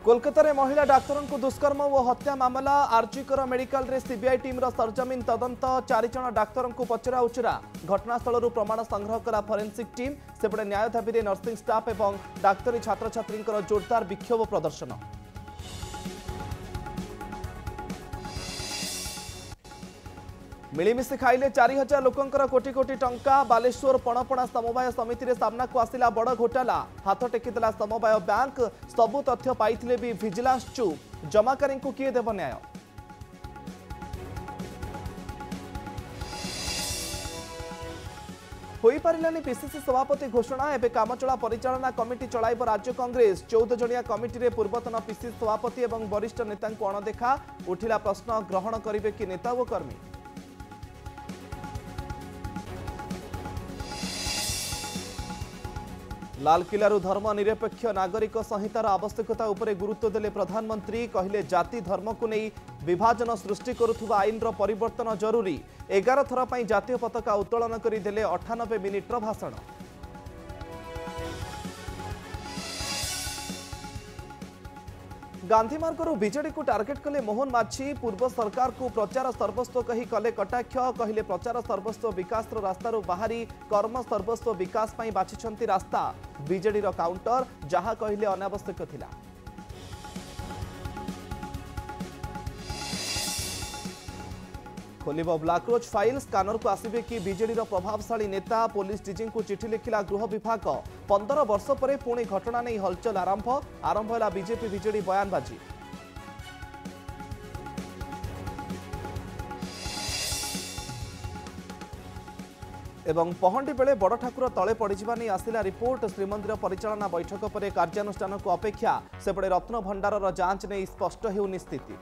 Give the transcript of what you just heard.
कोलकाता में महिला डाक्तरों को दुष्कर्म और हत्या मामला आरजीकर मेडिकल रे सीबीआई टीम सरजमीन तदंत 4 जन डाक्तरों को पचरा उचरा घटनास्थल प्रमाण संग्रह करा फोरेंसिक टीम सेपटे न्याय दाबी नर्सिंग स्टाफ और डाक्तरी छात्र छात्री जोरदार विक्षोभ प्रदर्शन। मिलीमिशी खाइले 4000 लोकंकर कोटी कोटी टंका बालेश्वर पणपणा समवाय समिति रे सामना को आसिला बड़ घोटाला हाथ टेकिदेला समवाय बैंक सबु तथ्य पाइथिले भी विजिलेंस चुप जमाकारी को किए देव न्याय। होई पारिलानी पीसीसी सभापति घोषणा एवं कामचला परिचालना कमिटी चलाइब राज्य कांग्रेस 14 जणिया कमिटी रे पूर्वतन पीसीसी सभापति और वरिष्ठ नेता को अणदेखा उठिला प्रश्न ग्रहण करिवे कि नेता और कर्मी। लालकिलारू धर्मनिरपेक्ष नागरिक संहितार आवश्यकता उपरे गुरुत्व देले प्रधानमंत्री कहले जाति धर्म को नहीं विभाजन सृष्टि करुथुवा आईनर परिवर्तन जरूरी 11 थर पई जातीय पताका उत्तोलन करी देले 98 मिनिटर भाषण। गांधी मार्गरू बीजेडी को टार्गेट कले मोहन माझी पूर्व सरकार को प्रचार सर्वस्व कही कले कटाक्ष कहले प्रचार सर्वस्व विकास रास्तार बाहरी कर्म सर्वस्व विकास पई बाछिछंती रास्ता बीजेडी रो काउंटर जहां कहले अनावश्यक थिला। खोलिब ब्लैकरोच फाइल स्कानर को आसिबे कि बीजेडी रो प्रभावशाली नेता पुलिस डीजी को चिठी लिखिला गृह विभाग 15 वर्ष पर पुणी घटना नहीं हलचल आरंभ है बीजेपी बीजेडी बयानबाजी। एवं पहंडी बेले बड़ ठाकुर तले पड़जा नहीं आसिला रिपोर्ट श्रीमंदिर परिचालना बैठक पर कार्यानुष्ठान को अपेक्षा सेपटे रत्न भंडार जांच नहीं स्पष्ट हेउनी स्थिति।